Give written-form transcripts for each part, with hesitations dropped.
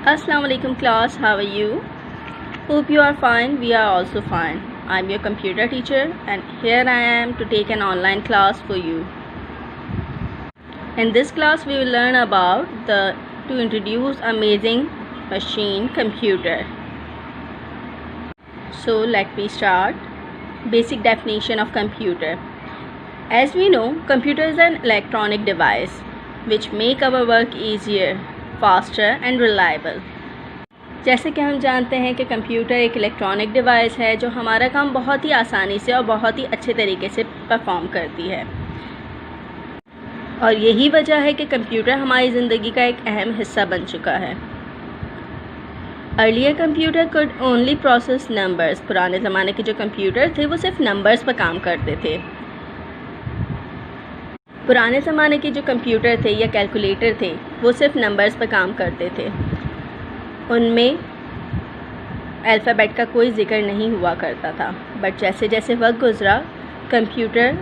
Assalamu alaikum class, how are you? Hope you are fine, we are also fine. I am your computer teacher and here I am to take an online class for you. In this class we will learn about to introduce amazing machine computer. So let me start. Basic definition of computer. As we know, computer is an electronic device which make our work easier, faster and reliable. जैसे कि हम जानते हैं कि computer एक electronic device है जो हमारा काम बहुत ही आसानी से और बहुत ही अच्छे तरीके से परफॉर्म करती है, और यही वजह है कि कंप्यूटर हमारी ज़िंदगी का एक अहम हिस्सा बन चुका है। Earlier computer could only process numbers. पुराने ज़माने के जो कंप्यूटर थे वो सिर्फ नंबर्स पर काम करते थे। पुराने ज़माने के जो कंप्यूटर थे या कैलकुलेटर थे वो सिर्फ नंबर्स पर काम करते थे। उनमें अल्फ़ाबेट का कोई ज़िक्र नहीं हुआ करता था। बट जैसे जैसे वक्त गुज़रा कंप्यूटर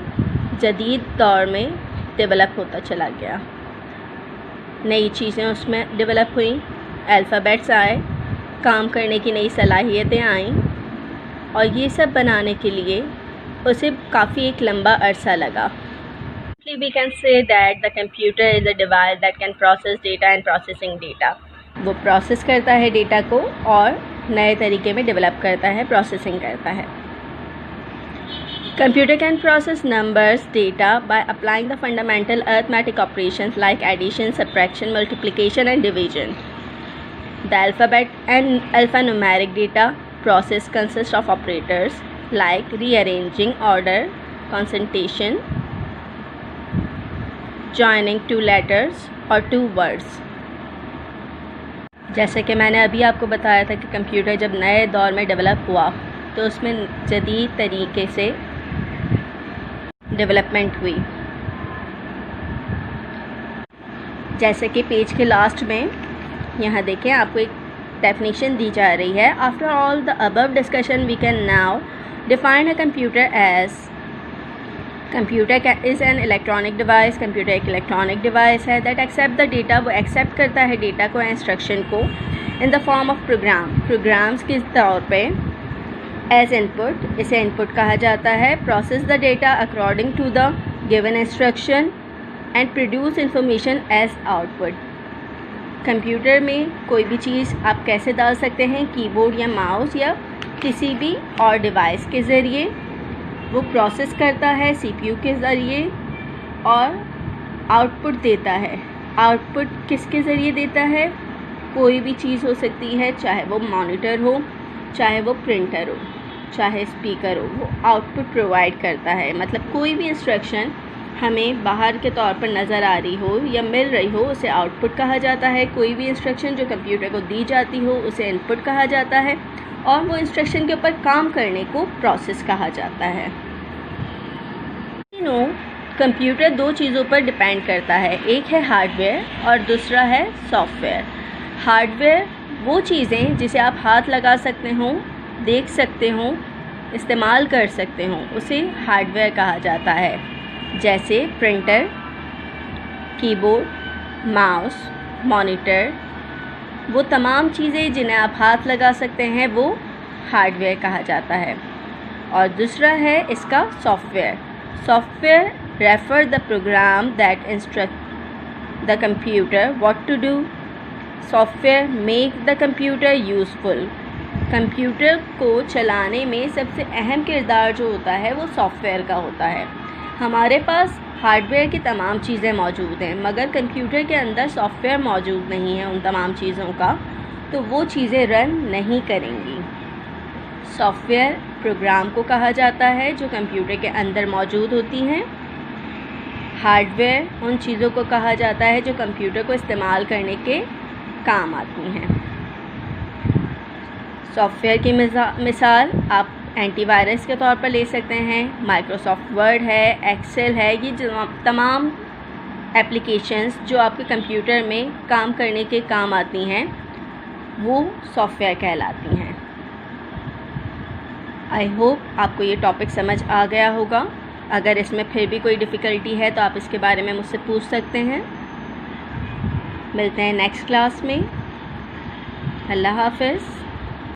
जदीद दौर में डेवलप होता चला गया। नई चीज़ें उसमें डेवलप हुई, अल्फ़ाबेट्स आए, काम करने की नई सलाहियतें आईं, और ये सब बनाने के लिए उसे काफ़ी एक लंबा अरसा लगा। We can say that the computer is a device that can process data and processing data. वो प्रोसेस करता है डेटा को और नए तरीके में डेवलप करता है, प्रोसेसिंग करता है। Computer can process numbers data by applying the fundamental arithmetic operations like addition, subtraction, multiplication and division. The alphabet and alphanumeric data process consists of operators like rearranging, order, concentration, joining two letters or two words. जैसे कि मैंने अभी आपको बताया था कि computer जब नए दौर में डेवलप हुआ तो उसमें जदीद तरीके से डेवलपमेंट हुई। जैसे कि पेज के लास्ट में यहाँ देखें, आपको एक डेफिनेशन दी जा रही है। After all the above discussion we can now define a computer as computer is an electronic device. Computer एक इलेक्ट्रॉनिक डिवाइस है दैट एक्सेप्ट द डेटा। वो एक्सेप्ट करता है डेटा को, इंस्ट्रक्शन को, in the form of programs के तौर पे एज इनपुट। इसे इनपुट कहा जाता है। Process the data according to the given instruction and produce information as output. Computer में कोई भी चीज़ आप कैसे डाल सकते हैं, कीबोर्ड या माउस या किसी भी और डिवाइस के ज़रिए। वो प्रोसेस करता है सीपीयू के ज़रिए और आउटपुट देता है। आउटपुट किसके ज़रिए देता है? कोई भी चीज़ हो सकती है, चाहे वो मॉनिटर हो, चाहे वो प्रिंटर हो, चाहे स्पीकर हो, वो आउटपुट प्रोवाइड करता है। मतलब कोई भी इंस्ट्रक्शन हमें बाहर के तौर पर नज़र आ रही हो या मिल रही हो उसे आउटपुट कहा जाता है। कोई भी इंस्ट्रक्शन जो कंप्यूटर को दी जाती हो उसे इनपुट कहा जाता है, और वो इंस्ट्रक्शन के ऊपर काम करने को प्रोसेस कहा जाता है। कंप्यूटर दो चीज़ों पर डिपेंड करता है, एक है हार्डवेयर और दूसरा है सॉफ्टवेयर। हार्डवेयर वो चीज़ें जिसे आप हाथ लगा सकते हो, देख सकते हो, इस्तेमाल कर सकते हो, उसे हार्डवेयर कहा जाता है। जैसे प्रिंटर, कीबोर्ड, माउस, मॉनिटर, वो तमाम चीज़ें जिन्हें आप हाथ लगा सकते हैं वो हार्डवेयर कहा जाता है। और दूसरा है इसका software. Software refer the program that instruct the computer what to do. Software make the computer useful. Computer को चलाने में सबसे अहम किरदार जो होता है वो सॉफ्टवेयर का होता है। हमारे पास हार्डवेयर की तमाम चीज़ें मौजूद हैं, मगर कंप्यूटर के अंदर सॉफ्टवेयर मौजूद नहीं है उन तमाम चीज़ों का, तो वो चीज़ें रन नहीं करेंगी। सॉफ्टवेयर प्रोग्राम को कहा जाता है जो कंप्यूटर के अंदर मौजूद होती हैं। हार्डवेयर उन चीज़ों को कहा जाता है जो कंप्यूटर को इस्तेमाल करने के काम आती हैं। सॉफ्टवेयर की मिसाल आप एंटीवायरस के तौर पर ले सकते हैं। माइक्रोसॉफ्ट वर्ड है, एक्सेल है, ये तमाम एप्लीकेशंस जो आपके कंप्यूटर में काम करने के काम आती हैं वो सॉफ्टवेयर कहलाती हैं। आई होप आपको ये टॉपिक समझ आ गया होगा। अगर इसमें फिर भी कोई डिफ़िकल्टी है तो आप इसके बारे में मुझसे पूछ सकते हैं। मिलते हैं नेक्स्ट क्लास में। अल्लाह हाफ़िज़।